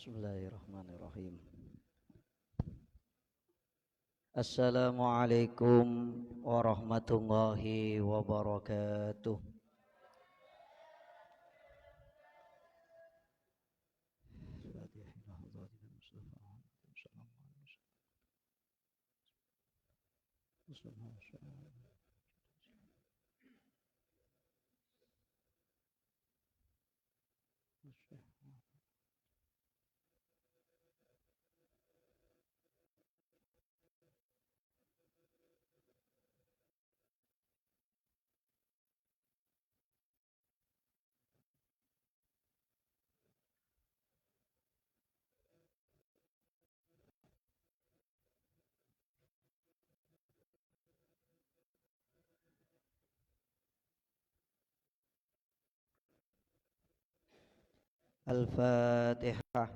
Bismillahirrahmanirrahim. Assalamualaikum warahmatullahi wabarakatuh. Al-Fatihah.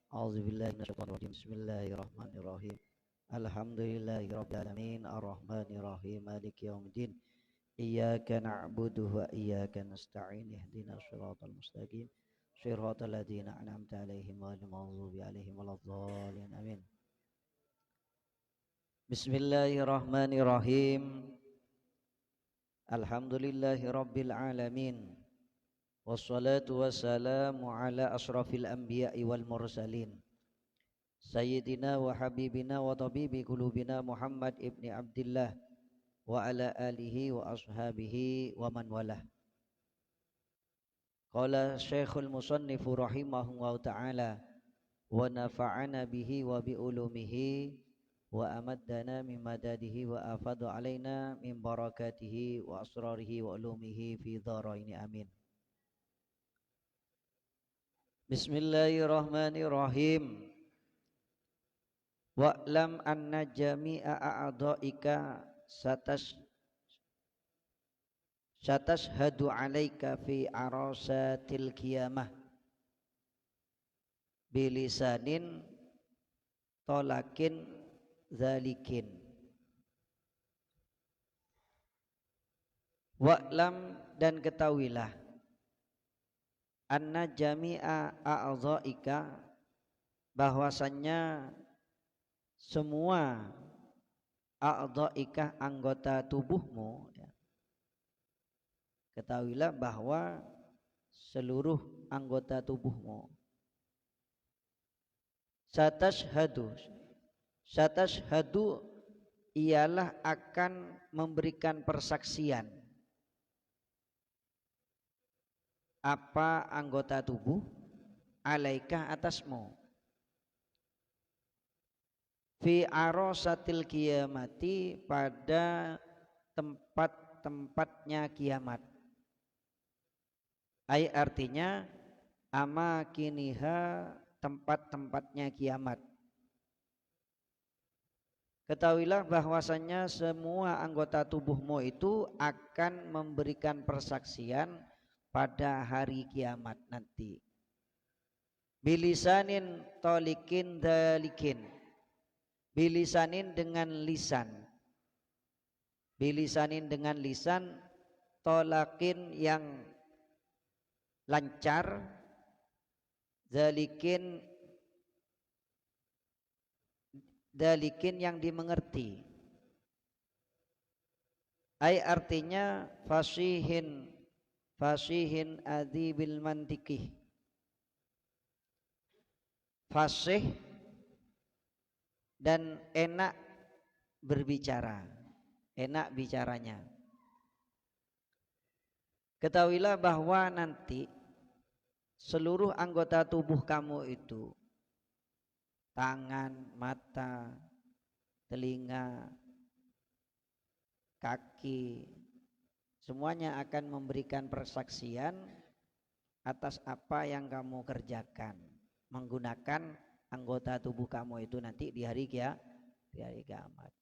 A'udzubillahi minasyaitonir rajim. Bismillahirrahmanirrahim. Alhamdulillahirabbil alamin arrahmanir rahim maliki yaumiddin. Iyyaka na'budu wa iyyaka nasta'in ihdinas shiratal mustaqim shiratal ladzina an'amta 'alaihim ghairil maghdubi 'alaihim waladdallin amin. Bismillahirrahmanirrahim. Alhamdulillahirabbil alamin. Wassalatu wassalamu ala asrafil anbiya'i wal mursalin Sayyidina wa habibina wa tabibi qulubina Muhammad ibni Abdillah wa ala alihi wa ashabihi wa man walah. Qala Syekhul Musannifu rahimahullahu ta'ala wa nafa'ana bihi wa bi ulumihi wa amaddana min madadihi wa afadu alaina min barakatihi wa asrarihi wa ulumihi fi dharaini amin. Bismillahirrahmanirrahim. Wa'lam anna jami'a a'dha'ika satashhadu 'alaika fi arasatil qiyamah bilisanin tolakin zalikin. Wa'lam, dan ketahuilah, anna jami'a a'dha'ika, bahwasannya semua a'dha'ika, anggota tubuhmu, ya. Ketahuilah bahwa seluruh anggota tubuhmu satashhadu ialah akan memberikan persaksian. Apa anggota tubuh? Alaika, atasmu. Fi arasatil qiyamati, pada tempat-tempatnya kiamat. Ai, artinya amakiniha, tempat-tempatnya kiamat. Ketahuilah bahwasannya semua anggota tubuhmu itu akan memberikan persaksian pada hari kiamat nanti. Bilisanin tolikin dalikin. Bilisanin dengan lisan. Bilisanin dengan lisan, tolakin yang lancar, dalikin yang dimengerti. Ai, artinya fasihin adibil mantiki. Fasih dan enak berbicara, enak bicaranya. Ketahuilah bahwa nanti seluruh anggota tubuh kamu itu, tangan, mata, telinga, kaki, semuanya akan memberikan persaksian atas apa yang kamu kerjakan menggunakan anggota tubuh kamu itu nanti di hari kiamat.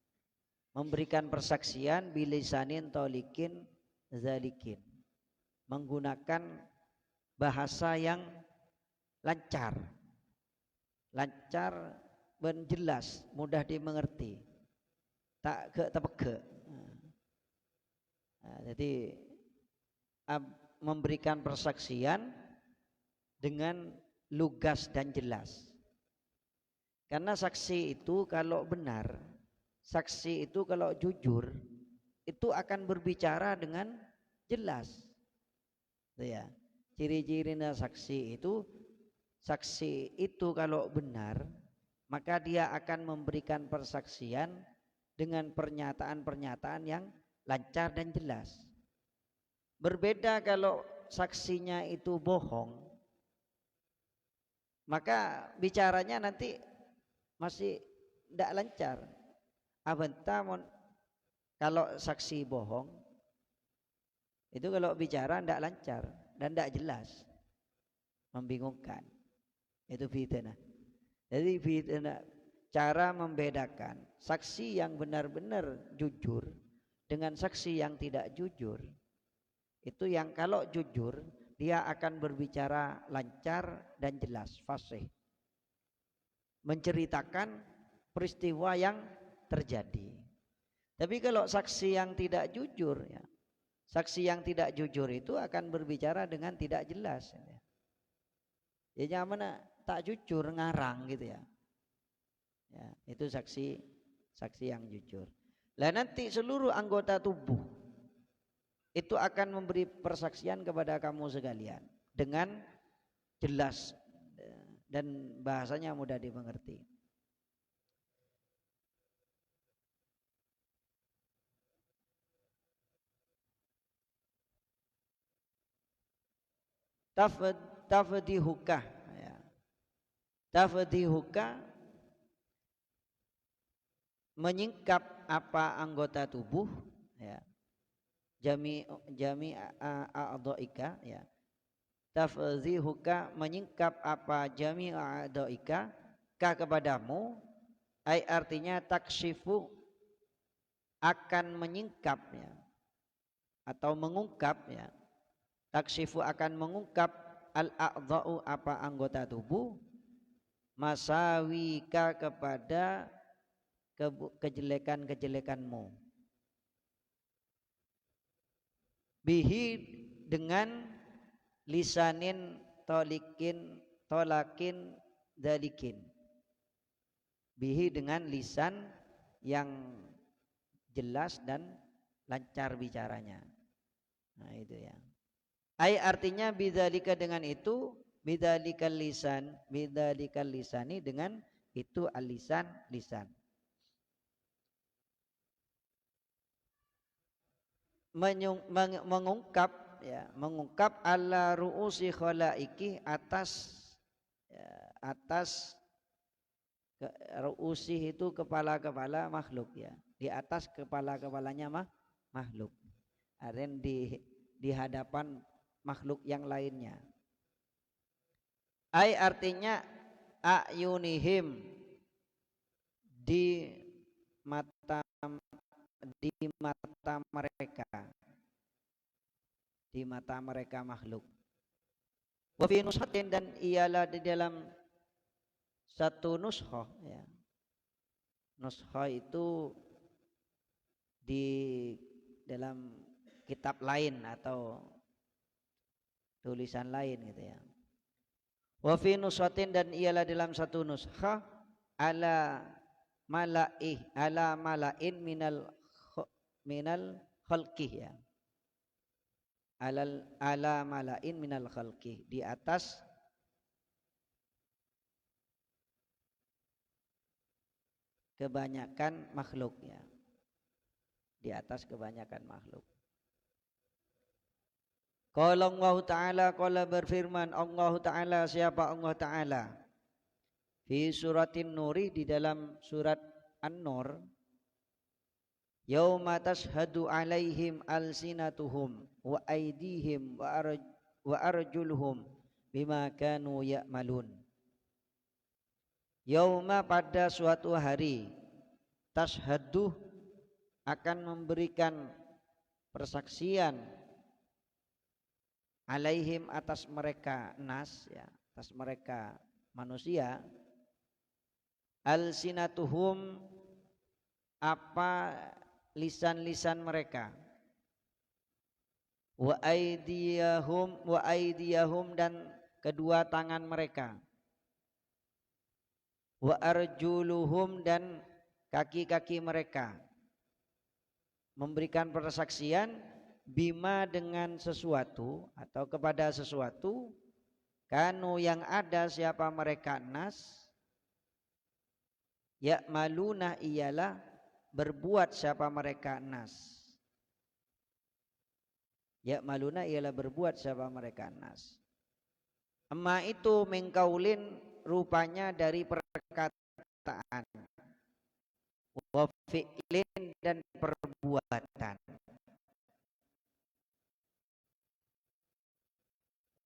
Memberikan persaksian bilisanin tolikin zalikin, menggunakan bahasa yang lancar dan jelas, mudah dimengerti, tak tepege. Jadi memberikan persaksian dengan lugas dan jelas. Karena saksi itu kalau benar, saksi itu kalau jujur, itu akan berbicara dengan jelas. Ya. Ciri-cirinya saksi itu kalau benar, maka dia akan memberikan persaksian dengan pernyataan-pernyataan yang lancar dan jelas. Berbeda kalau saksinya itu bohong, maka bicaranya nanti masih tidak lancar. Abentamon kalau saksi bohong itu kalau bicara tidak lancar dan tidak jelas, membingungkan. Itu fitnah. Jadi fitnah, cara membedakan saksi yang benar-benar jujur dengan saksi yang tidak jujur. Itu yang kalau jujur dia akan berbicara lancar dan jelas, fasih, menceritakan peristiwa yang terjadi. Tapi kalau saksi yang tidak jujur, ya, saksi yang tidak jujur itu akan berbicara dengan tidak jelas. Ya mana tak jujur, ngarang gitu ya. Ya, itu saksi yang jujur. Lah nanti seluruh anggota tubuh itu akan memberi persaksian kepada kamu sekalian dengan jelas dan bahasanya mudah dimengerti. Tafdihuka, ya. Tafdihuka menyingkap apa anggota tubuh, ya. Jami a'dha'ika, ya. Tafdhihuka menyingkap apa jami a'dha'ika ka kepadamu, ai artinya takshifu akan menyingkap, ya, atau mengungkap, ya. Takshifu akan mengungkap al-a'dha'u apa anggota tubuh, masawika kepada kejelekan-kejelekanmu, bihi dengan lisanin tolakin dalikin, bihi dengan lisan yang jelas dan lancar bicaranya. Nah itu ya. Ai artinya bidzalika dengan itu, bidzalikal lisani dengan itu lisan. Mengungkap, ya, mengungkap ala ru'usi khalaiki atas, ya, atas ru'usi itu kepala-kepala makhluk, ya, di atas kepala-kepalanya makhluk. Artinya di hadapan makhluk yang lainnya. Ai artinya ayunihim di mata mereka makhluk. Wa fi nushatin dan ialah di dalam satu nushah, ya. Nushah itu di dalam kitab lain atau tulisan lain gitu ya. Wa fi nushatin dan ialah dalam satu nushah ala mala'in minal khalqih, ya. Ala mala'in minal khalqih, di atas kebanyakan makhluk, ya. Di atas kebanyakan makhluk. Qala Allah Ta'ala, qala berfirman Allah Ta'ala, siapa Allah Ta'ala, fi suratin nuri, di dalam surat An-Nur, yauma tashhadu alaihim alsinatuhum wa aydihim wa arjuluhum bima kanu ya'malun. Yauma, pada suatu hari, tashhadu akan memberikan persaksian, alaihim atas mereka nas, ya, atas mereka manusia, alsinatuhum apa lisan-lisan mereka, wa aydiyahum dan kedua tangan mereka, wa arjuluhum dan kaki-kaki mereka, memberikan persaksian bima dengan sesuatu atau kepada sesuatu, kanu yang ada siapa mereka nas, ya'maluna ialah berbuat siapa mereka nas, ya'maluna ialah berbuat siapa mereka nas. Emma itu mengkaulin rupanya dari perkataan, wa fi'lin dan perbuatan.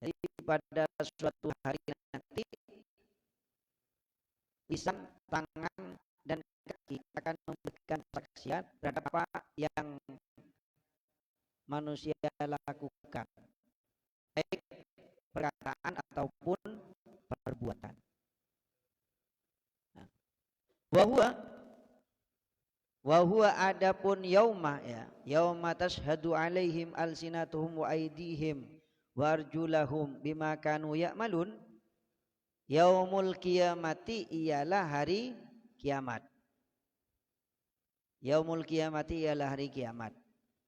Jadi pada suatu hari nanti lisan, tangan dan kaki akan memberikan saksian terhadap apa yang manusia lakukan, baik perkataan ataupun perbuatan. Wahua adapun yauma, ya, yauma tashhadu alaihim alsinatuhum wa aidihim wa arjulahum bima kanu ya'malun. Yaumul kiamati ialah hari kiamat. Yaumul kiamati ialah hari kiamat.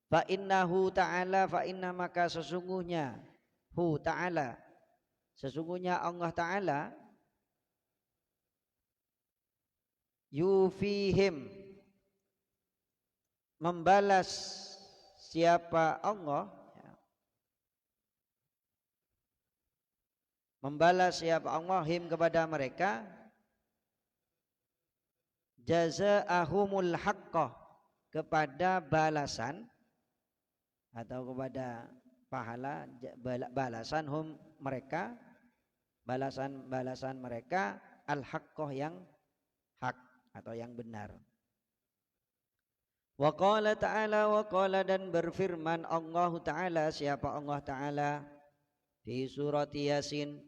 Fa innahu ta'ala, fa inna maka sesungguhnya hu ta'ala, sesungguhnya Allah Ta'ala yufihim, membalas siapa Allah, membalas siapa Allah him kepada mereka, jazaahumul haqqah, kepada balasan atau kepada pahala, balasan hum mereka, balasan mereka al haqqah yang hak atau yang benar. Wa qala ta'ala, wa qala dan berfirman Allah Ta'ala, siapa Allah Ta'ala, di surat Yasin,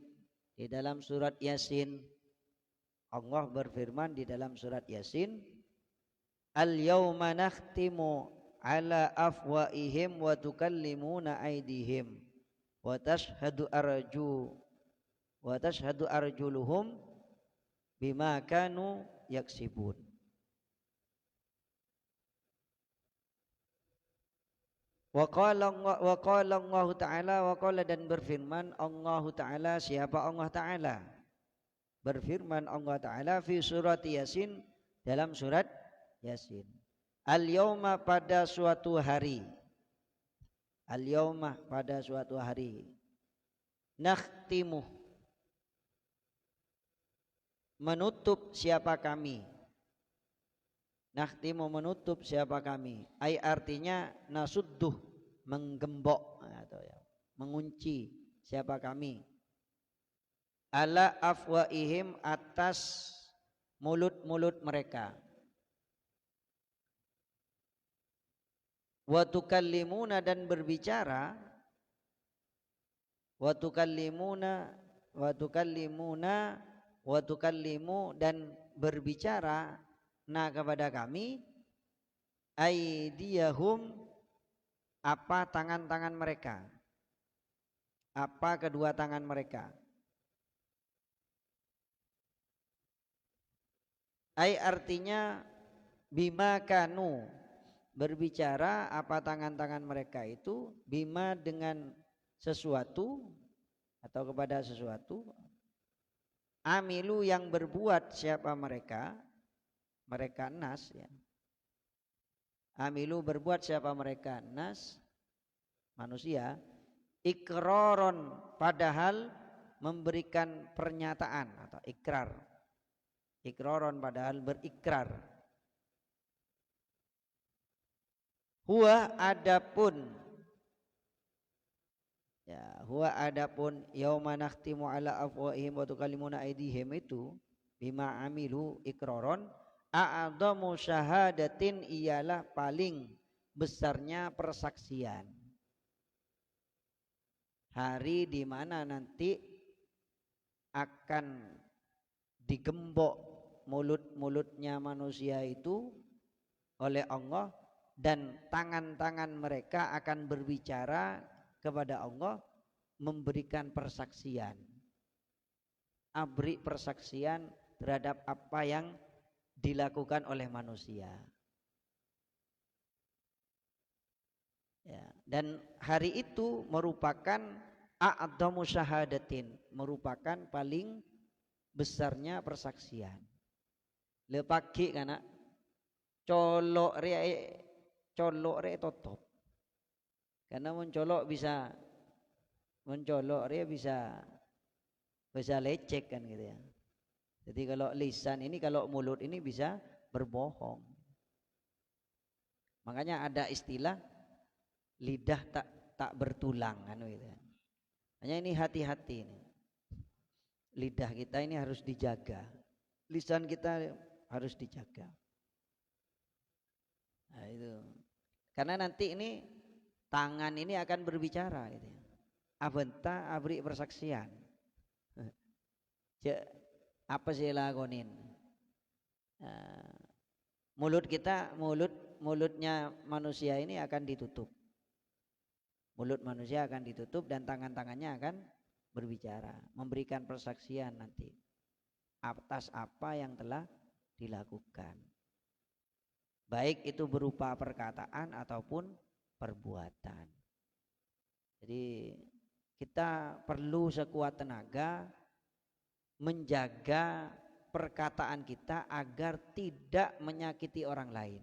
di dalam surat Yasin. Allah berfirman di dalam surat Yasin, al-yawma nakhtimu ala afwaihim wa tukallimuna aydihim wa tashhadu arjuluhum bima kanu yaksibun. Wa qala Allah Ta'ala, wa qala dan berfirman Allah Ta'ala, siapa Allah Ta'ala, berfirman Allah Ta'ala fi surat Yasin, dalam surat Yasin, al-yawma pada suatu hari, al-yawma pada suatu hari, nakhtimu menutup siapa kami, nakhtimu menutup siapa kami, ay artinya nasudduh menggembok atau ya, mengunci siapa kami, ala afwaihim atas mulut-mulut mereka, wa tukallimuna dan berbicara, wa tukallimu dan berbicara na kepada kami, aidiyahum apa tangan-tangan mereka, apa kedua tangan mereka, ai artinya bima kanu berbicara apa tangan-tangan mereka itu, bima dengan sesuatu atau kepada sesuatu, amilu yang berbuat siapa mereka, mereka nas ya, amilu berbuat siapa mereka nas manusia, ikroron padahal memberikan pernyataan atau ikrar, ikroron padahal berikrar, huwa adapun, ya, huwa adapun yauma nakhtimu ala afwahihim wa tukallimuna aydihim itu bima amilu ikroron, a'adhamu syahadatin ialah paling besarnya persaksian, hari di mana nanti akan digembok mulut-mulutnya manusia itu oleh Allah, dan tangan-tangan mereka akan berbicara kepada Allah memberikan persaksian. abri persaksian terhadap apa yang dilakukan oleh manusia. Ya, dan hari itu merupakan a'dhamu syahadatin, merupakan paling besarnya persaksian. Le pagi kana colok re totop. Karena mencolok bisa lecek kan gitu ya. Jadi kalau lisan ini, kalau mulut ini bisa berbohong. Makanya ada istilah lidah tak bertulang kan gitu. Hanya ini hati-hati ini. Lidah kita ini harus dijaga. Lisan kita harus dijaga. Nah, itu. Karena nanti ini tangan ini akan berbicara gitu ya. Abenta abri persaksian. Apa sih lakonin? Mulutnya manusia ini akan ditutup. Mulut manusia akan ditutup dan tangan-tangannya akan berbicara, memberikan persaksian nanti atas apa yang telah dilakukan. Baik itu berupa perkataan ataupun perbuatan. Jadi kita perlu sekuat tenaga menjaga perkataan kita agar tidak menyakiti orang lain.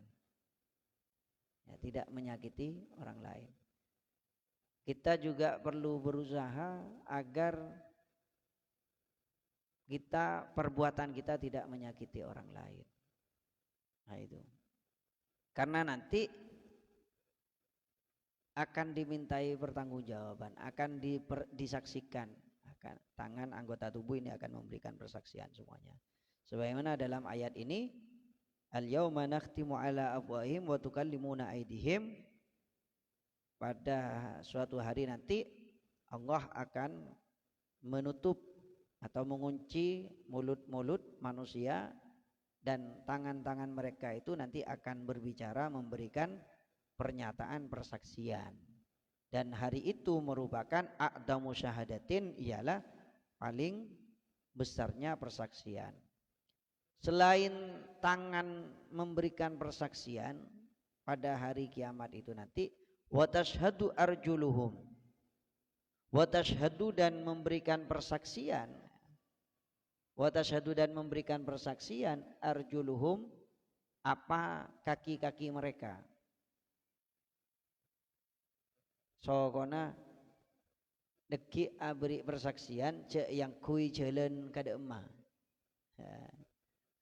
Ya, tidak menyakiti orang lain. Kita juga perlu berusaha agar perbuatan kita tidak menyakiti orang lain. Nah itu. Karena nanti akan dimintai pertanggungjawaban, akan disaksikan. Tangan anggota tubuh ini akan memberikan persaksian semuanya. Sebagaimana dalam ayat ini, al-yauma nakhtimu ala afwahihim wa tukallimuna aydihim. Pada suatu hari nanti Allah akan menutup atau mengunci mulut-mulut manusia dan tangan-tangan mereka itu nanti akan berbicara, memberikan pernyataan persaksian. Dan hari itu merupakan a'dhamu syahadatin, ialah paling besarnya persaksian. Selain tangan memberikan persaksian pada hari kiamat itu nanti, wa tashhadu arjuluhum, wa tashhadu dan memberikan persaksian, wa tashhadu dan memberikan persaksian arjuluhum, apa kaki-kaki mereka. Sokona deki abri persaksian cek yang kui jalan kada emah.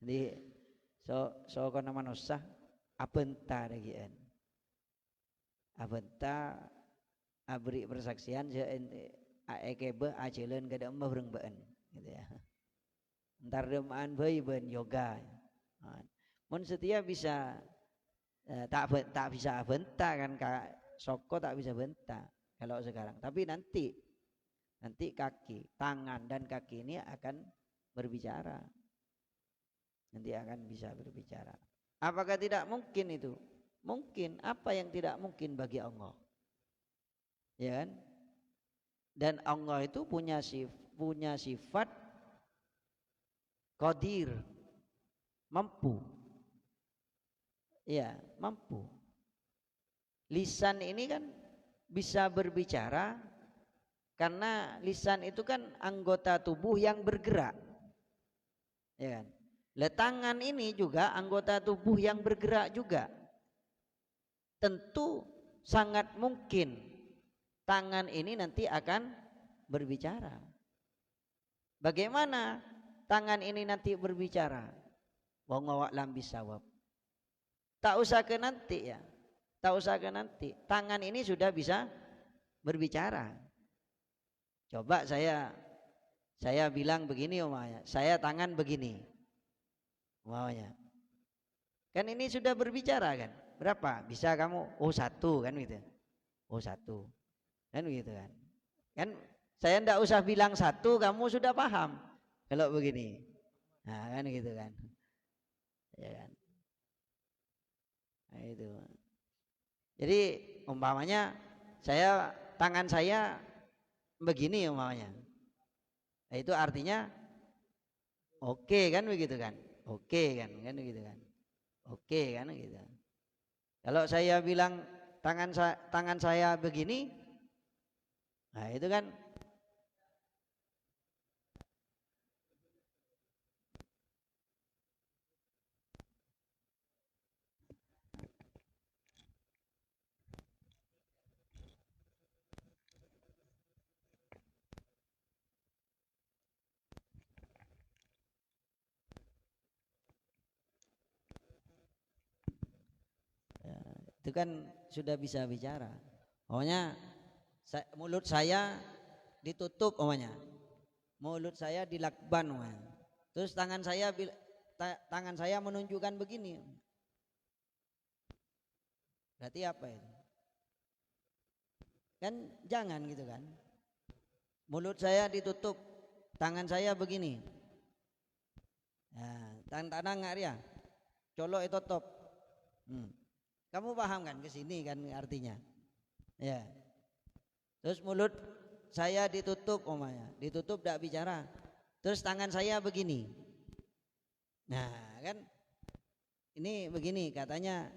Jadi sokona manusia abenta dagian. Abenta abri persaksian cek aekebe ajalan kada emah urang been gitu ya. Entar demaan bae ben yoga. Mun setia bisa tak bisa abenta kan Soko tak bisa benta kalau sekarang, tapi nanti kaki, tangan dan kaki ini akan berbicara, nanti akan bisa berbicara. Apakah tidak mungkin itu? Mungkin. Apa yang tidak mungkin bagi Allah? Ya kan? Dan Allah itu punya sifat qadir, mampu. Ya, mampu. Lisan ini kan bisa berbicara karena lisan itu kan anggota tubuh yang bergerak, ya kan? Tangan ini juga anggota tubuh yang bergerak juga. Tentu sangat mungkin tangan ini nanti akan berbicara. Bagaimana tangan ini nanti berbicara? Wallahu a'lam bishawab. Tak usah ke nanti ya. Tak usah ke nanti, tangan ini sudah bisa berbicara. Coba saya bilang begini umpamanya, saya tangan begini umpamanya, kan ini sudah berbicara kan. Berapa bisa kamu? Oh 1 kan gitu. Oh 1 kan gitu kan. Kan saya ndak usah bilang 1, kamu sudah paham kalau begini. Nah kan gitu kan, ya kan. Nah itu. Jadi umpamanya tangan saya begini umpamanya. Nah, itu artinya Oke kan begitu kan? Oke kan begitu kan? Oke kan gitu. Kalau saya bilang tangan saya begini, nah itu kan ya, itu kan sudah bisa bicara. Pokoknya mulut saya ditutup omanya. Mulut saya dilakban omanya. Terus tangan saya menunjukkan begini. Berarti apa itu? Kan jangan gitu kan. Mulut saya ditutup, tangan saya begini. Nah, tangan nggak ya? Colok itu top. Kamu paham kan ke sini kan artinya? Ya. Terus mulut saya ditutup omanya, ditutup tidak bicara. Terus tangan saya begini. Nah, kan ini begini katanya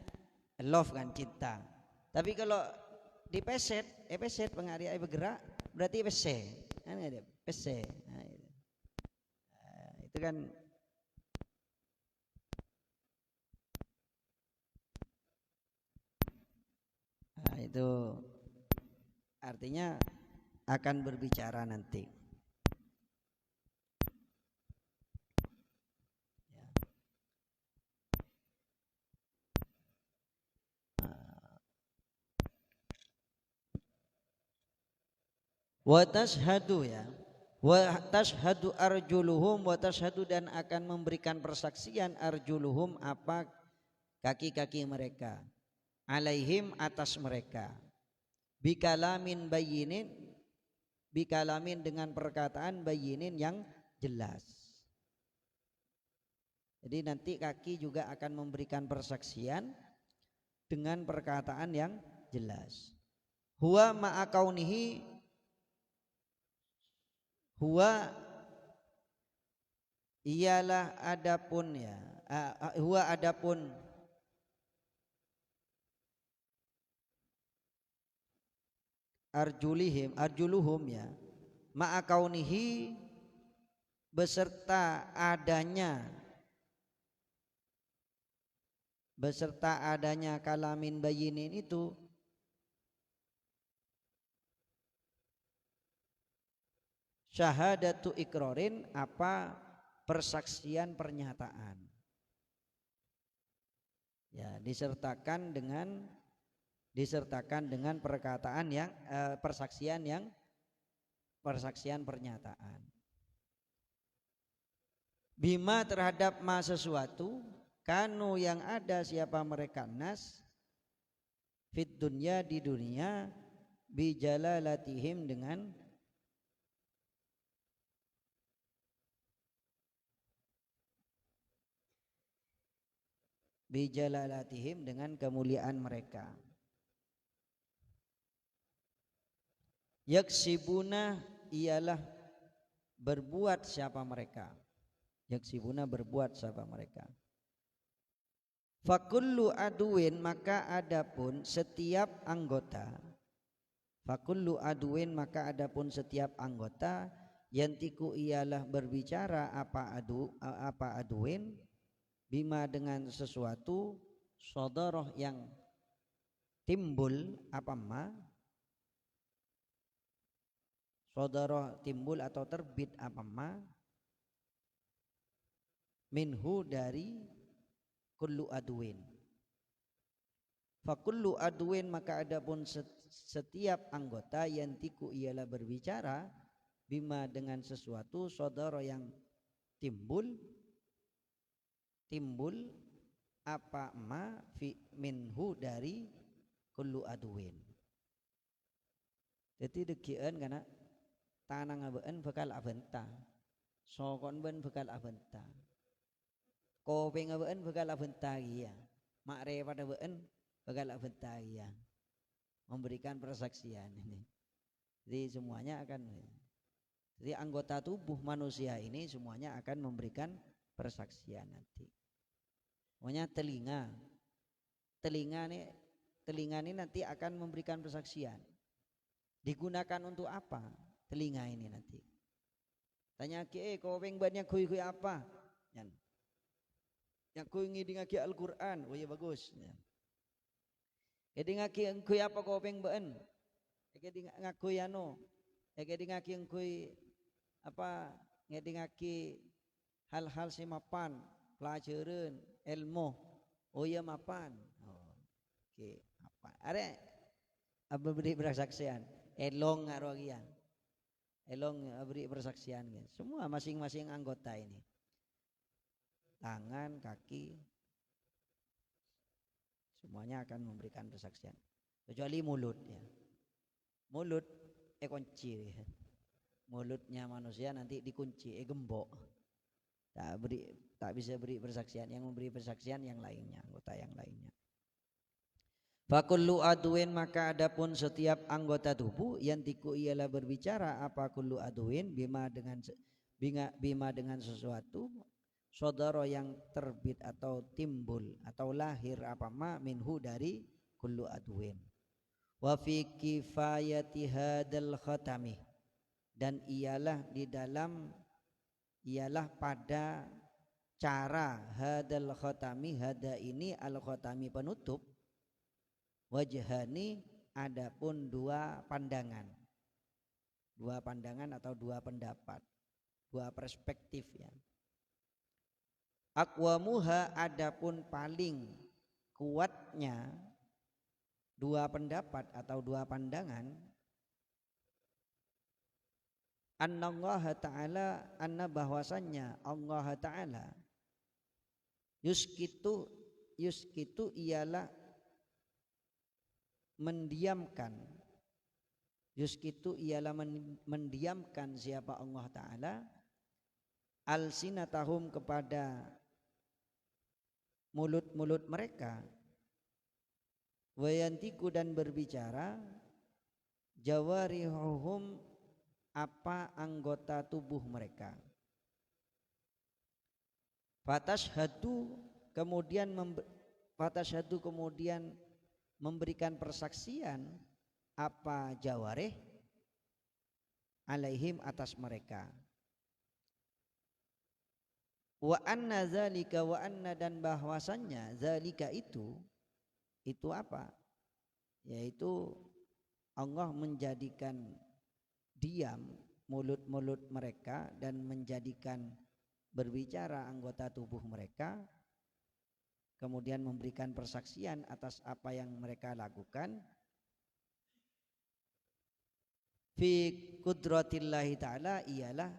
love kan cinta. Tapi kalau dipeset, peset pengaria bergerak berarti peset. Kan ada peset. Nah, itu kan itu artinya akan berbicara nanti. Wa tashhadu ya. Wa tashhadu arjuluhum wa tashhadu dan akan memberikan persaksian arjuluhum apa kaki-kaki mereka alaihim atas mereka bikalamin bayinin bikalamin dengan perkataan bayinin yang jelas. Jadi nanti kaki juga akan memberikan persaksian dengan perkataan yang jelas. Huwa ma'akaunihi huwa ialah adapun ya huwa adapun arjuluhum ya ma'akaunihi beserta adanya kalamin bayinin itu syahadatu ikrorin apa persaksian pernyataan ya disertakan dengan perkataan yang persaksian pernyataan bima terhadap ma sesuatu kanu yang ada siapa mereka nas fit dunya di dunia bijalalatihim dengan kemuliaan mereka yaksibuna ialah berbuat siapa mereka fakullu aduin maka adapun setiap anggota yantiku ialah berbicara apa aduin bima dengan sesuatu sodoroh yang timbul apa ma sodoroh timbul atau terbit apa ma minhu dari kullu aduin fakullu aduin maka adapun setiap anggota yantiku ialah berbicara bima dengan sesuatu sodoroh yang timbul apa ma fi minhu dari kullu aduin. Jadi dekian karena tanang abeun bakal abenta sokon ben bakal abenta kopeng abeun bakal abenta ya makre pada abeun bakal abenta ya memberikan persaksian ini. Jadi semuanya akan Jadi anggota tubuh manusia ini semuanya akan memberikan persaksian nanti. Pokoknya telinga ini nanti akan memberikan persaksian. Digunakan untuk apa telinga ini nanti? Tanya kau pengen banyak kui apa? Yang kui ngidingaki Al-Quran, oh ya bagus. Ngidingaki kui apa kau pengen ban? Ngidingaki ano? Ngidingaki kui apa? Ngidingaki hal-hal simapan, pelajaran, ilmu. Oh ya mapan. Oh, oke, apa? Are apa beri persaksian? Elong ngarogian. Elong beri persaksian. Semua masing-masing anggota ini. Tangan, kaki, semuanya akan memberikan persaksian. Kecuali mulut ya. Mulut kunci. Mulutnya manusia nanti dikunci, gembok. Tak bisa beri persaksian. Yang memberi persaksian yang lainnya, anggota yang lainnya. Fakullu aduin, maka adapun setiap anggota tubuh yang tiku ialah berbicara apa kullu aduin bima dengan sesuatu sodaro yang terbit atau timbul atau lahir apa ma minhu dari kullu aduin. Wa fi kifayati hadal khatami, dan ialah pada cara hadal khatami, hada ini al khatami penutup, wajhani adapun dua pandangan atau dua pendapat, dua perspektif ya. Aqwamuha adapun paling kuatnya dua pendapat atau dua pandangan, annallaha ta'ala, anna bahwasannya Allah ta'ala yuskitu ialah mendiamkan, mendiamkan siapa Allah Ta'ala alsinatahum kepada mulut-mulut mereka, wayantiku dan berbicara, jawarihuhum apa anggota tubuh mereka, fatashhadu kemudian memberikan persaksian apa jawarih alaihim atas mereka. Wa anna zalika, wa anna dan bahwasannya zalika itu apa? Yaitu Allah menjadikan diam mulut-mulut mereka dan menjadikan berbicara anggota tubuh mereka, kemudian memberikan persaksian atas apa yang mereka lakukan. Fi qudratillahi ta'ala ialah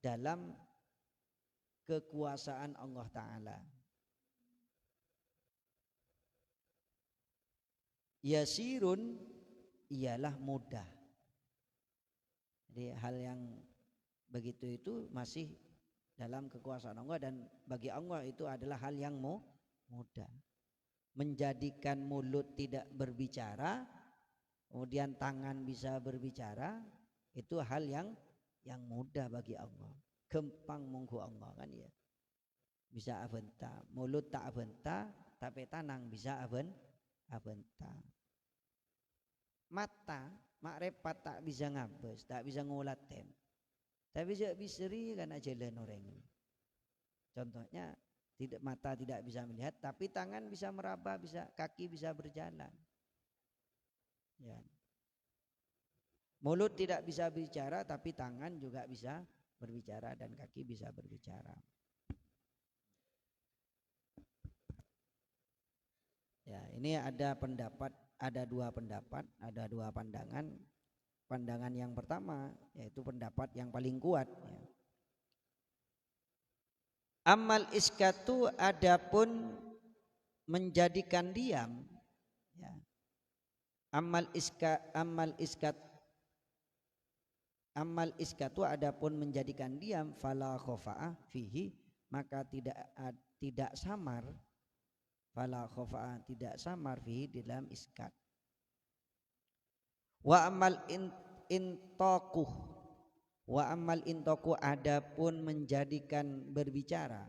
dalam kekuasaan Allah Ta'ala. Yasirun ialah mudah. Jadi hal yang begitu itu masih dalam kekuasaan Allah, dan bagi Allah itu adalah hal yang mudah. Menjadikan mulut tidak berbicara, kemudian tangan bisa berbicara, itu hal yang mudah bagi Allah. Gempang monggo Allah kan ya. Bisa aventa, mulut tak aventa, tapi tanang bisa aventa. Mata makrepat tak bisa ngabes, tak bisa ngulaten. Tapi bisa kan aja jalan orang ini. Contohnya mata tidak bisa melihat, tapi tangan bisa meraba, bisa kaki bisa berjalan. Ya. Mulut tidak bisa bicara, tapi tangan juga bisa berbicara dan kaki bisa berbicara. Ya, ini ada dua pendapat, ada dua pandangan. Pandangan yang pertama yaitu pendapat yang paling kuat ya. Amal iskatu adapun menjadikan diam ya. Amal iskatu adapun menjadikan diam, fala khofa'ah fihi, maka tidak samar, fala khofa'ah tidak samar fihi di dalam iskat. Wa amal intaquh Wa amal intoku adapun menjadikan berbicara,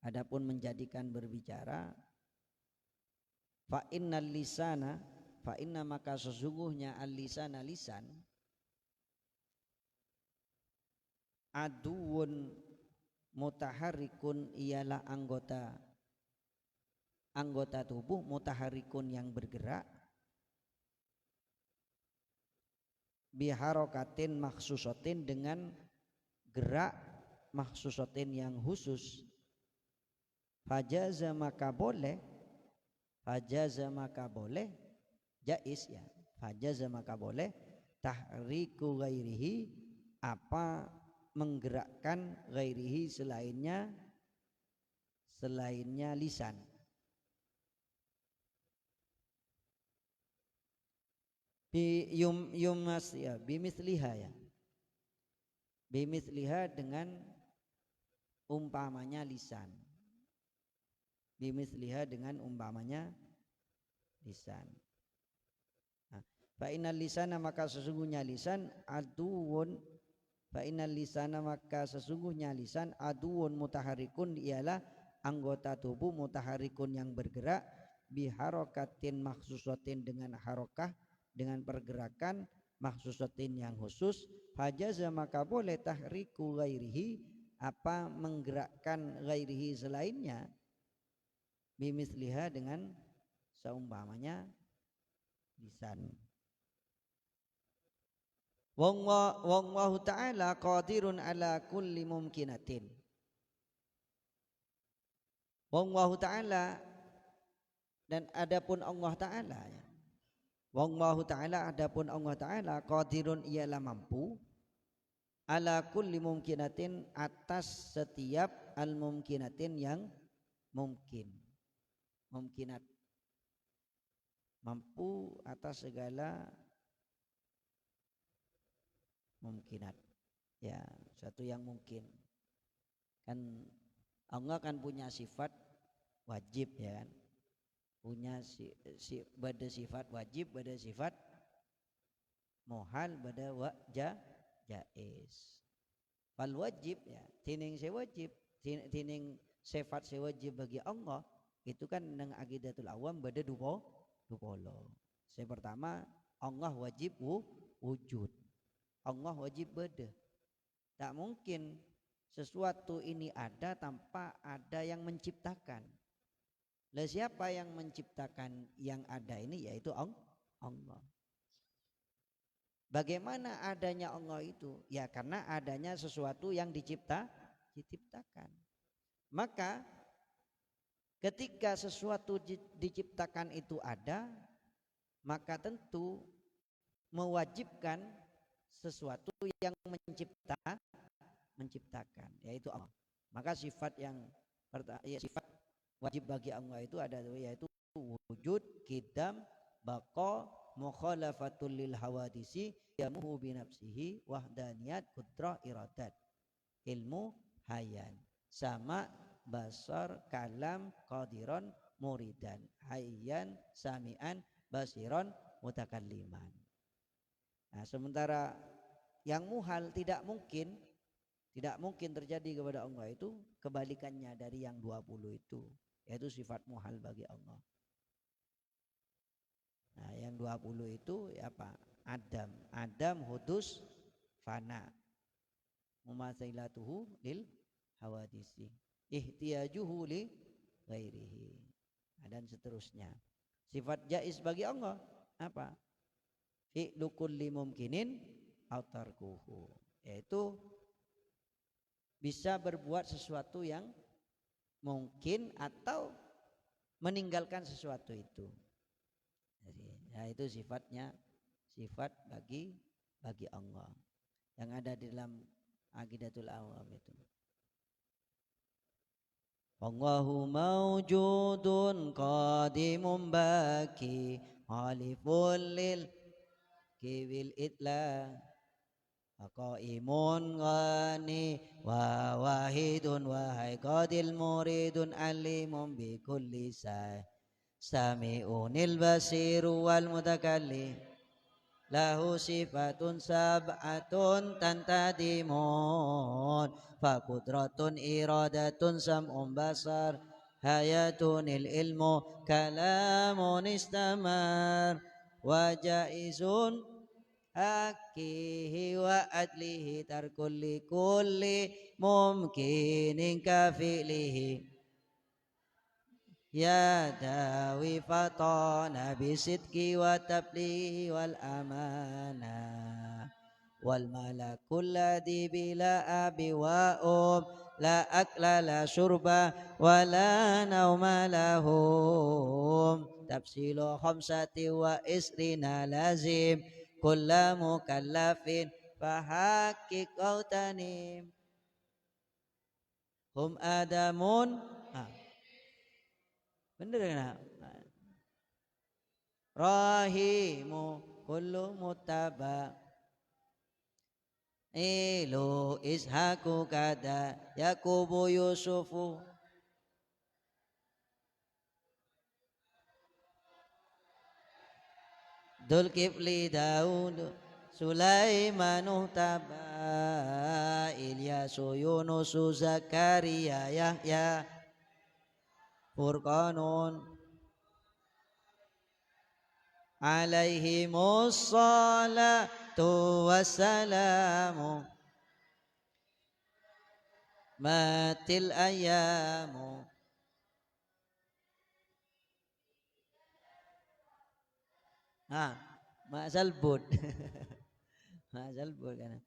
adapun menjadikan berbicara, fa innal lisana, fa inna maka sesungguhnya al lisana lisan, aduun mutaharikun ialah anggota tubuh, mutaharikun yang bergerak, biharokatin maksusotin dengan gerak maksusotin yang khusus. Fajaza maka boleh, fajaza maka boleh, jaiz ya, fajaza maka boleh tahriku ghairihi, apa menggerakkan ghairihi selainnya lisan. Yumas ya, bimisliha ya, bimisliha dengan umpamanya lisan, bimisliha dengan umpamanya lisan. Fa innal lisana maka sesungguhnya lisan aduun, fa innal lisana maka sesungguhnya lisan aduun mutaharikun ialah anggota tubuh mutaharikun yang bergerak, biharokatin maksusatin dengan harokah, dengan pergerakan maksusatin yang khusus. Fajaza maka boleh tahriku ghairihi, apa menggerakkan ghairihi selainnya, bimisliha dengan seumpamanya lisan. Wallahu ta'ala qadirun ala kulli mumkinatin. Wallahu ta'ala, dan adapun Allah ta'ala ya. Wallahu ta'ala, adapun Allah ta'ala qadirun ialah mampu, ala kulli mumkinatin atas setiap al mumkinatin yang mungkin, mumkinat, mampu atas segala mumkinat ya, satu yang mungkin. Kan Allah kan punya sifat wajib ya kan, punya bada sifat wajib, bada sifat mohal, bada jaiz. Fal wajib ya, tining sewajib, tining sifat sewajib bagi Allah itu kan nang aqidatul awam bada dupolo. Yang pertama Allah wajib wujud, Allah wajib beda. Tak mungkin sesuatu ini ada tanpa ada yang menciptakan. Lah siapa yang menciptakan yang ada ini? Yaitu Allah. Bagaimana adanya Allah itu? Ya karena adanya sesuatu yang diciptakan. Maka ketika sesuatu diciptakan itu ada, maka tentu mewajibkan sesuatu yang menciptakan, yaitu Allah. Maka sifat yang sifat wajib bagi Allah itu ada, yaitu wujud, qidam, baqa, mukhalafatul lil hawadisi, yamuhu binafsihi, wahdaniyat, qudrah, iradat, ilmu, hayan, sama, basar, kalam, qadiran, muridan, hayyan, sami'an, basiron, mutakalliman. Nah, sementara yang muhal tidak mungkin terjadi kepada Allah itu kebalikannya dari yang 20 itu, yaitu sifat muhal bagi Allah. Nah, yang 20 itu apa? Adam hudus fana, mumatsailatuhu lil hawadisi, ihtiyajuhu li ghairihi, dan seterusnya. Sifat jaiz bagi Allah apa? Fi'lu kulli mumkinin aw tarkuhu, yaitu bisa berbuat sesuatu yang mungkin atau meninggalkan sesuatu itu. Jadi, ya itu sifatnya, sifat bagi Allah yang ada di dalam aqidatul awam itu. Allahu mawjudun qadimun baki haliful lil kiwil itla qaimun ghani wa wahidun wa haqqadil muridun alimun bi kulli sami'unil basiru wal mutakallim lahu sifatun sab'atun tantadimun fakudratun iradatun sam'un basar hayatunil ilmu kalamun istamar wa jaizun hakihi wa adlihi tarkulli kulli mumkinin kafilihi ya dawi fatana bisidki wa tablihi wal amanah wal malakul ladhi bila abi wa la akla la syurba wa la nauma lahum tafsilu khamsati wa isrina lazim kulla mukallafin fahakik qautanim hum adamun bener kan? Rahimu kullu muttaba ilu ishaku kada yakubu yusufu Dzulkifli Daud Sulaiman taba Ilyasu Yunus Zakaria Yahya Furqanun alaihimus salatu wassalamu matil ayamu ma'zal bud ma'zal bud kan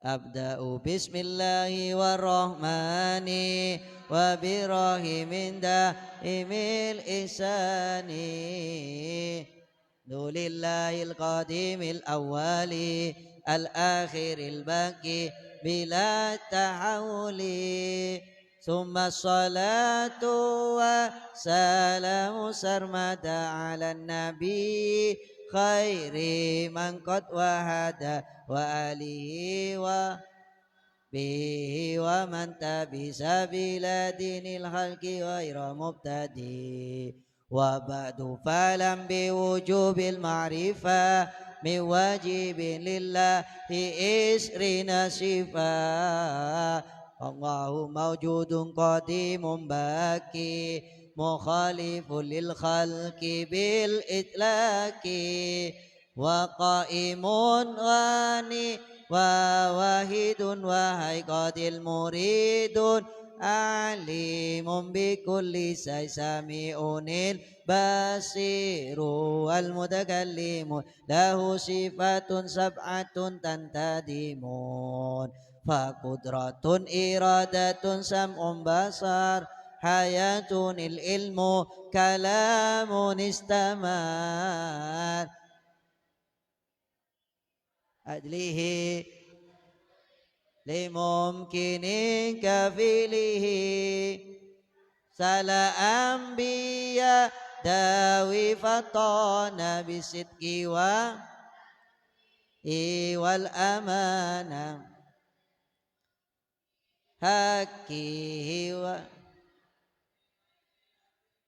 abda'u bismillahi warrahmani wa birahimin da'imil ihsani nulillahil qadimil awwali al-akhiril baqi bila tahawuli summa salatu wa salamu sarmada ala nabi khairi man qad wahada wa alihi wa bihi wa man tabi sabila dinil khalqi ghaira mubtadi wa ba'du falam bi wujubil ma'rifah min wajibin lillahi isrina sifah Allahu mawjudun qadimun baki mukhalifun lil khalqi bil itlaqi wa qaimun ghani wa wahidun wa haqqadil muridun alimun bi kulli sami'unil basiru al mutakallimun lahu sifatun sab'atun tantadimun fakudratun iradatun sam'un basar hayatunil ilmu kalamun istamar adlihi limumkinin kafilihi sala anbiya dawi fatana bisidki wa iwal amanah hakihi wa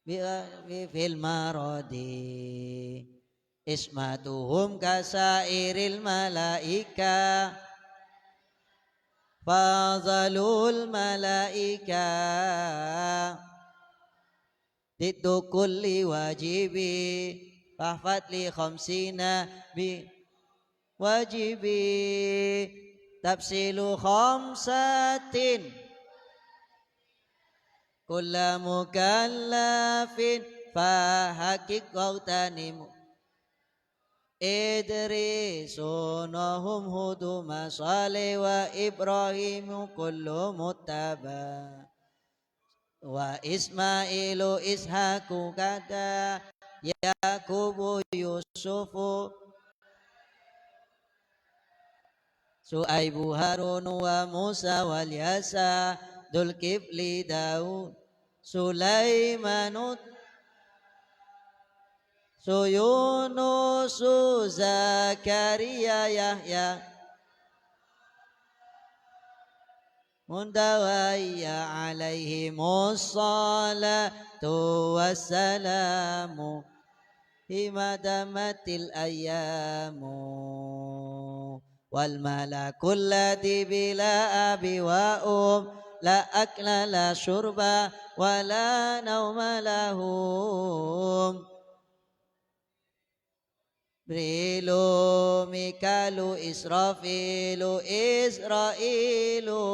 fil maradi ismatuhum kasairil malaika fazalul malaika titu kulli wajibi fahfat li khamsina bi wajibi tafsilu khamsatin kulla mukallafin fahakik qautanim idrisunahum huduma salih wa ibrahimu kullu muttaba wa ismailu ishaku kada yakubu yusufu suaibu harun wa musa wal yasa Dzulkifli Daud Sulaimanut Yunus Zakaria Yahya mundawaya alaihimus salatu wassalamu himadamatil ayyamu wal malakul ladzi bila abi wa la akla la syurba wa la nauma lahum Jibrilu, Mikalu, Israfilu, Israilu,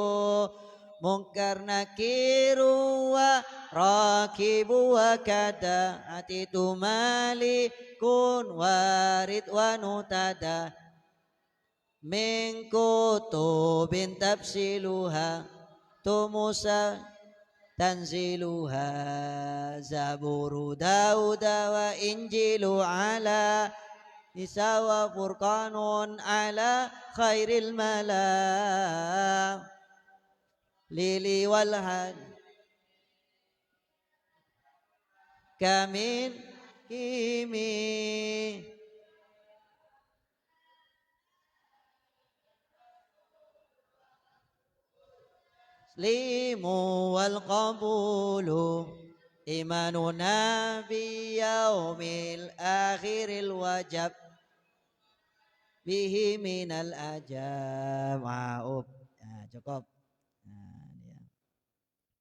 Munkar Nakiru wa Rakibu wa kada Atitu malikun warid wa nutada Min kutubin tafsiluha Tumusa tanziluha Zaburu Dauda wa Injilu ala Isa wa furqanun ala khairil malam Lili wal had Kamin kimi Limu wal qabulu Imanuna bi yaumil akhiril wajab bihi minal ajab maaf nah, cukup nah, ya.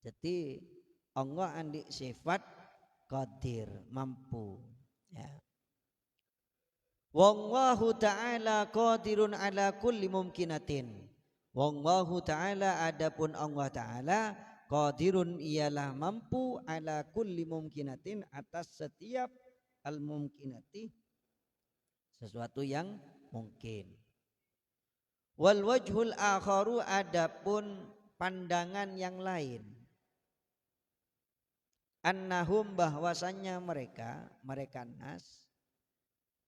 Jadi Allah andi sifat qadir mampu ya wallahu ta'ala qadirun ala kulli mumkinatin wallahu ta'ala adapun Allah ta'ala qadirun ialah mampu ala kulli mumkinatin atas setiap al mumkinati sesuatu yang mungkin. Wal wajhul akharu adapun pandangan yang lain. Annahum bahwasannya mereka nas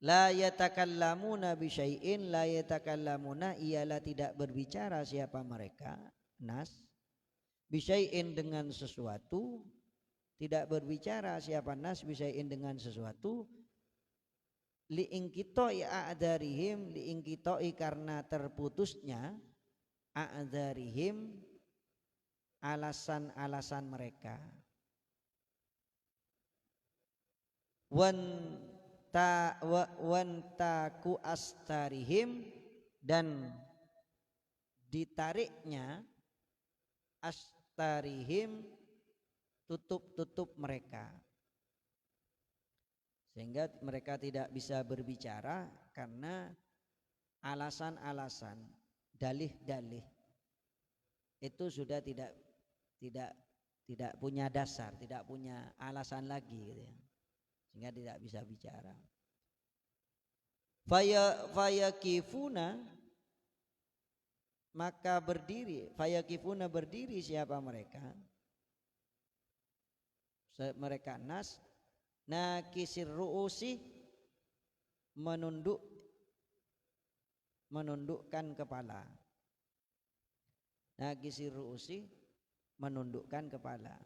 la yatakallamuna bi syai'in la yatakallamuna ialah tidak berbicara siapa mereka nas bi syai'in dengan sesuatu tidak berbicara siapa nas bi syai'in dengan sesuatu liingkitoi a'darihim liingkitoi karena terputusnya a'darihim alasan-alasan mereka wantaku astarihim dan ditariknya astarihim tutup-tutup mereka sehingga mereka tidak bisa berbicara karena alasan-alasan dalih-dalih itu sudah tidak punya dasar, tidak punya alasan lagi gitu ya. Sehingga tidak bisa bicara. Fayakifuna maka berdiri, fayakifuna berdiri siapa mereka? Mereka nas nakisir ru'usi menundukkan kepala. Nakisir ru'usi menundukkan kepala.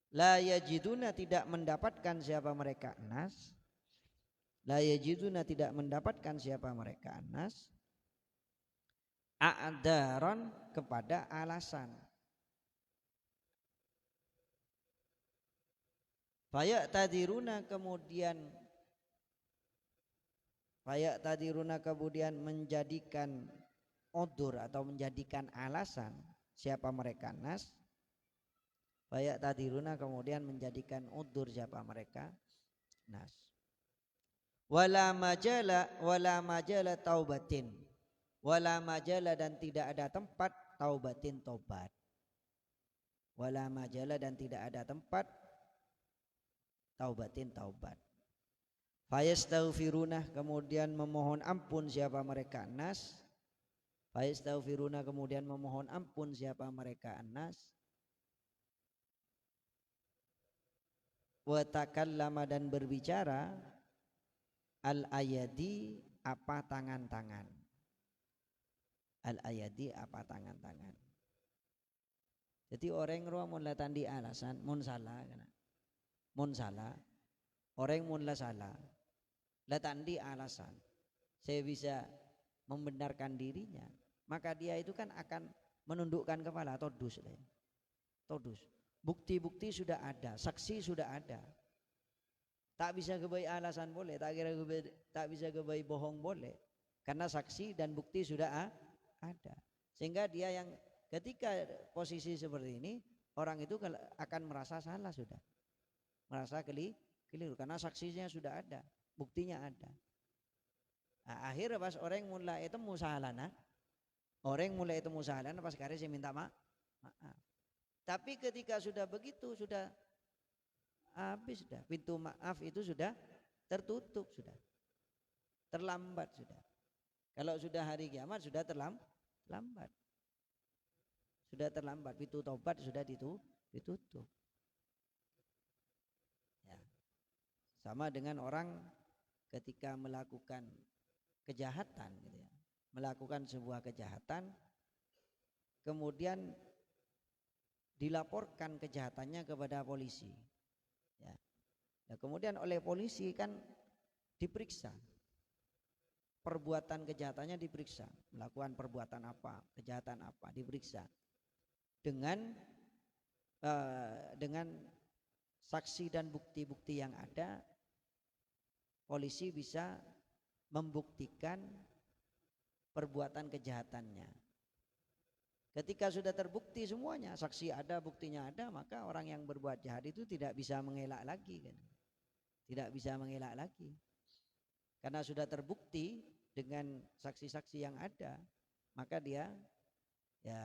La yajiduna tidak mendapatkan siapa mereka nas. La yajiduna tidak mendapatkan siapa mereka nas. A'daron kepada alasan. Fayaqtadiruna kemudian menjadikan udzur atau menjadikan alasan siapa mereka nas. Fayaqtadiruna kemudian menjadikan udzur siapa mereka nas. Wala majala taubatin. Wala majala dan tidak ada tempat taubatin tobat. Wala majala dan tidak ada tempat taubatin taubat. Fayastaghfiruna kemudian memohon ampun siapa mereka nas. Fayastaghfiruna kemudian memohon ampun siapa mereka nas. Wa takallama dan berbicara al ayadi apa tangan-tangan. Al ayadi apa tangan-tangan. Jadi orang roh mun latandi alasan mun salah kana. Mun salah, orang mun la salah, latandi alasan, saya bisa membenarkan dirinya, maka dia itu kan akan menundukkan kepala, todus, todus. Bukti-bukti sudah ada, saksi sudah ada. Tak bisa kebaik alasan boleh, tak bisa kebaik bohong boleh. Karena saksi dan bukti sudah ada. Sehingga dia yang ketika posisi seperti ini, orang itu akan merasa salah sudah. Merasa keliru karena saksinya sudah ada, buktinya ada. Nah, akhirnya pas orang mulai itu musalana, pas kare saya minta maaf. Tapi ketika sudah begitu, sudah habis sudah. Pintu maaf itu sudah tertutup sudah. Terlambat sudah. Kalau sudah hari kiamat sudah terlambat. Sudah terlambat, pintu taubat sudah ditutup. Ya. Sama dengan orang ketika melakukan kejahatan gitu ya. Melakukan sebuah kejahatan kemudian dilaporkan kejahatannya kepada polisi. Ya. Nah, kemudian oleh polisi kan diperiksa. Perbuatan kejahatannya diperiksa, melakukan perbuatan apa, kejahatan apa, diperiksa. Dengan saksi dan bukti-bukti yang ada, polisi bisa membuktikan perbuatan kejahatannya. Ketika sudah terbukti semuanya, saksi ada, buktinya ada, maka orang yang berbuat jahat itu tidak bisa mengelak lagi kan? Tidak bisa mengelak lagi. Karena sudah terbukti dengan saksi-saksi yang ada, maka dia ya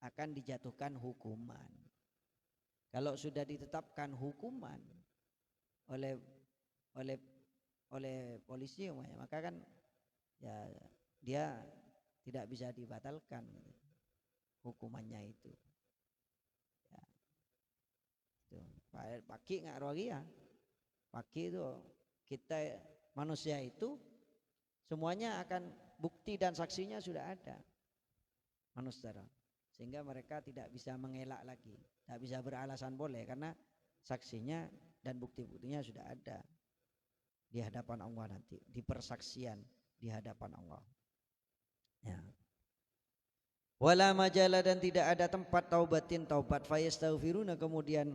akan dijatuhkan hukuman. Kalau sudah ditetapkan hukuman oleh polisi, maka kan ya dia tidak bisa dibatalkan hukumannya itu. Ya. Itu. Paki nggak rogi ya. Paki itu kita manusia itu semuanya akan bukti dan saksinya sudah ada. Manusia. Sehingga mereka tidak bisa mengelak lagi, tidak bisa beralasan boleh karena saksinya dan bukti-buktinya sudah ada di hadapan Allah nanti, di persaksian di hadapan Allah. Ya. Wala majala dan tidak ada tempat taubat fayastaghfiruna kemudian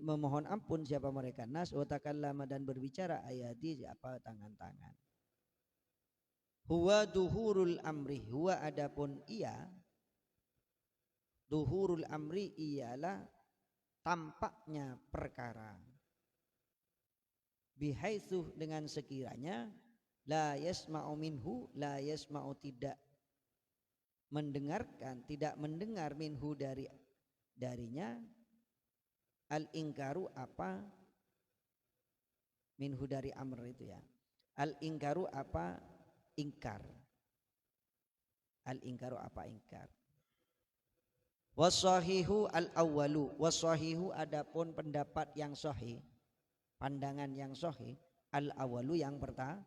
memohon ampun siapa mereka nas wa takallama dan berbicara ayati apa tangan-tangan. Huwa duhurul amri, huwa adapun ia duhurul amri ialah tampaknya perkara bihaitsu dengan sekiranya la yasma'u minhu, la yasma'u tidak mendengarkan, tidak mendengar minhu darinya al ingkaru apa minhu dari amr itu ya, al ingkaru apa ingkar, al ingkaru apa ingkar. Wasahihu al awwalu, wasahihu adapun pendapat yang sahih, pandangan yang sahih, al awwalu yang pertama,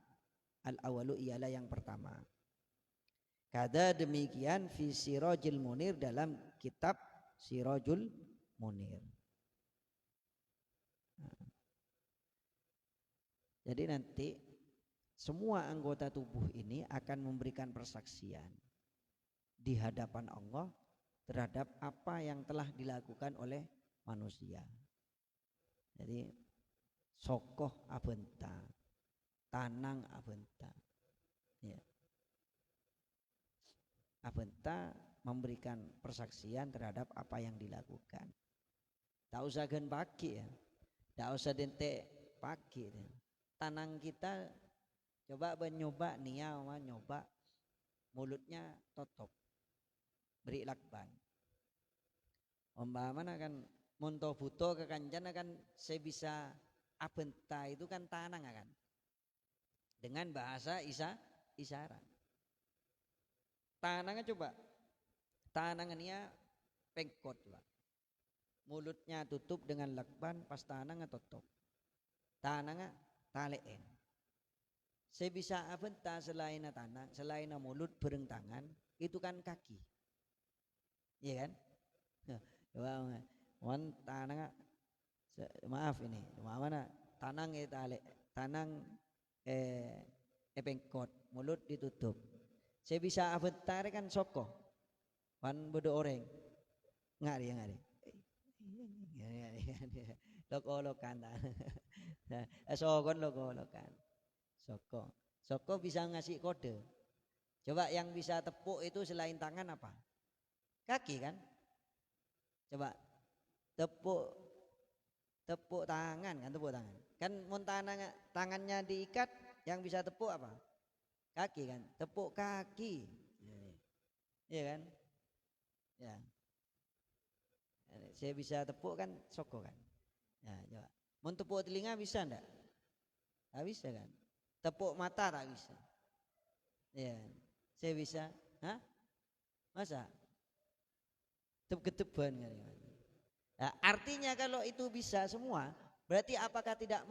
al awwalu ialah yang pertama. Kada demikian fi Sirajul Munir dalam kitab Sirajul Munir. Jadi nanti semua anggota tubuh ini akan memberikan persaksian di hadapan Allah terhadap apa yang telah dilakukan oleh manusia. Jadi sokoh abenta, tanang abenta, ya. Abenta memberikan persaksian terhadap apa yang dilakukan. Tak usah gen pagi ya, tak usah dente pagi. Ya. Tanang kita coba nyoba nia, nyoba mulutnya tutup, beri lakban. Umpamanya kan monto buto ke kanjana kan saya bisa abenta itu kan tanang kan dengan bahasa isyarat. Tanangnya coba, tanangnya pengkot coba. Mulutnya tutup dengan lakban, pas tanangnya tutup. Tanangnya taleen. Saya bisa abenta selain tanang, selain mulut bereng tangan, itu kan kaki. Iya kan? Coba, tanangnya, maaf ini, mana tanang tale, tanang pengkot, mulut ditutup. Saya bisa aventar kan soko wan bodo orang ngari. Loko-lokan. Nah, sokon loko-lokan. Soko bisa ngasih kode. Coba yang bisa tepuk itu selain tangan apa? Kaki kan? Coba tepuk tangan kan, tepuk tangan. Kan tangannya diikat, yang bisa tepuk apa? Kaki kan? Tepuk kaki. Iya kan? Ya. Saya bisa tepuk kan soko kan? Ya, coba. Mau tepuk telinga bisa enggak? Tak bisa kan? Tepuk mata tak bisa. Ya. Saya bisa. Hah? Masa? Keteban kan? Nah, artinya kalau itu bisa semua, berarti apakah tidak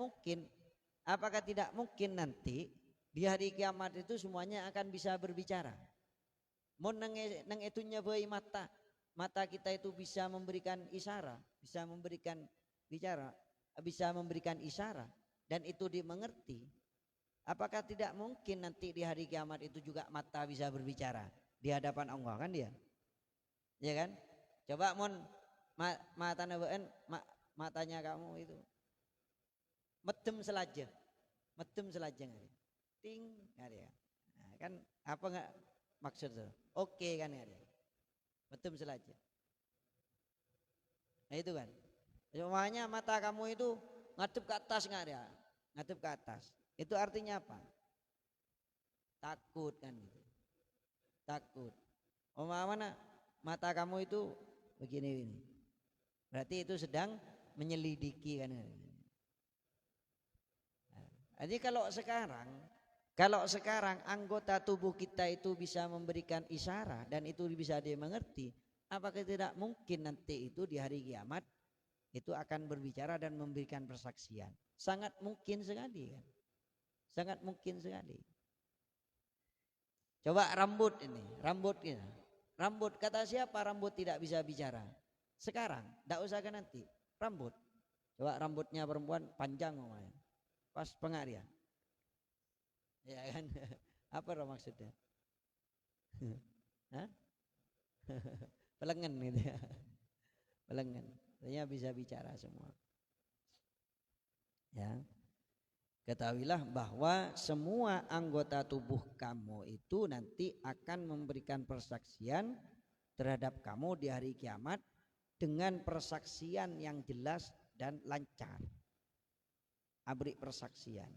mungkin nanti di hari kiamat itu semuanya akan bisa berbicara? Mau neng itunya bayi mata kita itu bisa memberikan isyarat, bisa memberikan bicara, bisa memberikan isyarat dan itu dimengerti. Apakah tidak mungkin nanti di hari kiamat itu juga mata bisa berbicara di hadapan Allah kan dia? Ya kan? Coba matanya kamu itu medem selajeng ting ya. Nah, kan apa enggak maksud tuh? Oke kan ya? Medem selajeng. Nah itu kan. Semuanya mata kamu itu ngadep ke atas enggak ya? Ngadep ke atas. Itu artinya apa? Takut kan gitu. Takut. Mana mata kamu itu begini. Berarti itu sedang menyelidiki kan. Jadi kalau sekarang anggota tubuh kita itu bisa memberikan isyarat dan itu bisa dimengerti, apakah tidak mungkin nanti itu di hari kiamat itu akan berbicara dan memberikan persaksian? Sangat mungkin sekali kan. Sangat mungkin sekali. Coba rambut kita. Rambut kata siapa rambut tidak bisa bicara? Sekarang, tidak usah kan nanti. Rambut. Coba rambutnya perempuan panjang ngomongnya. Pas pengarian. Ya kan? Apa maksudnya? Hah? Pelengan gitu ya. Pelengan. Artinya bisa bicara semua. Ya. Ketahuilah bahwa semua anggota tubuh kamu itu nanti akan memberikan persaksian terhadap kamu di hari kiamat dengan persaksian yang jelas dan lancar. Abri persaksian.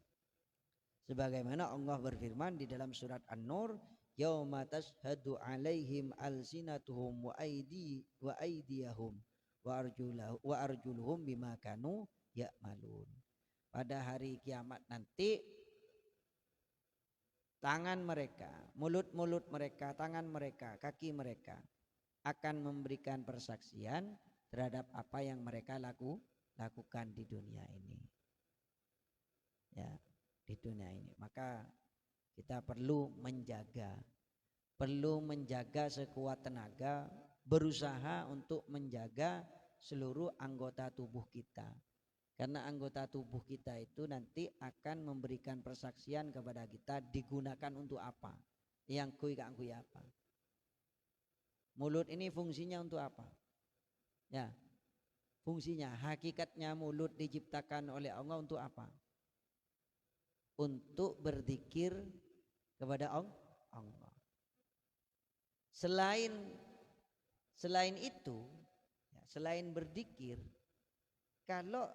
Sebagaimana Allah berfirman di dalam surat An-Nur, yauma tashhadu alaihim alsinatuhum wa aydiyahum wa arjuluhum bima kanu ya'malun. Pada hari kiamat nanti tangan mereka, mulut-mulut mereka, tangan mereka, kaki mereka akan memberikan persaksian terhadap apa yang mereka lakukan di dunia ini. Ya, di dunia ini. Maka kita perlu menjaga sekuat tenaga, berusaha untuk menjaga seluruh anggota tubuh kita. Karena anggota tubuh kita itu nanti akan memberikan persaksian kepada kita digunakan untuk apa? Yang kui apa? Mulut ini fungsinya untuk apa? Ya, fungsinya, hakikatnya mulut diciptakan oleh Allah untuk apa? Untuk berzikir kepada Allah. Selain itu, selain berzikir, kalau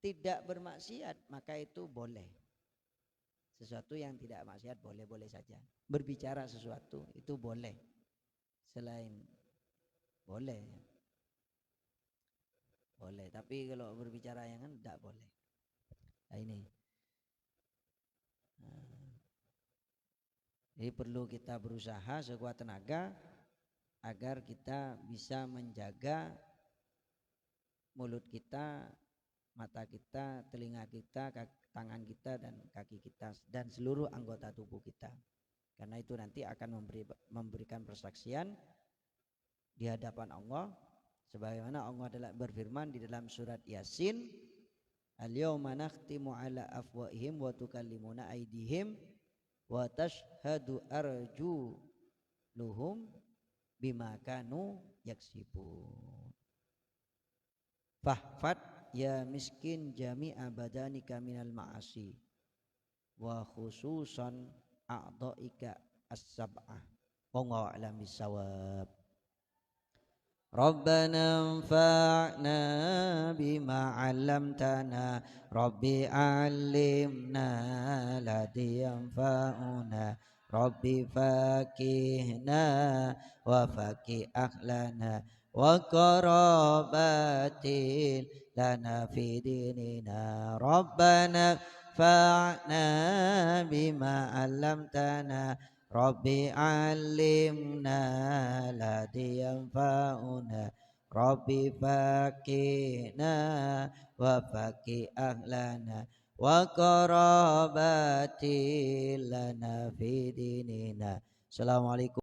tidak bermaksiat maka itu boleh. Sesuatu yang tidak maksiat boleh-boleh saja. Berbicara sesuatu itu boleh. Selain boleh. Boleh, tapi kalau berbicara yang kan tidak boleh. Nah ini. Jadi perlu kita berusaha sekuat tenaga agar kita bisa menjaga mulut kita, mata kita, telinga kita, tangan kita dan kaki kita dan seluruh anggota tubuh kita. Karena itu nanti akan memberikan persaksian di hadapan Allah sebagaimana Allah telah berfirman di dalam surat Yasin, al-yauma nakhtimu ala afwahihim wa tukallimuna aydihim wa tashhadu arjuluhum bima kanu yaksibun. Fahfad ya miskin jami'a badanika minal ma'asi wa khususan a'dha'ika as-sab'ah. Wallahu a'lam bissawab. Rabbana anfa'na bima 'allamtana Rabbi 'allimna ladzi yanfa'una Rabbi faqihna wa faqih akhlana wa qarabatil lana fi dinina Rabbana fa'na bima 'allamtana Rabbi 'allimna ladzi yanfa'una Rabbi faqihna wa faqih ahlana wa qarabati lana fi dinina. Assalamualaikum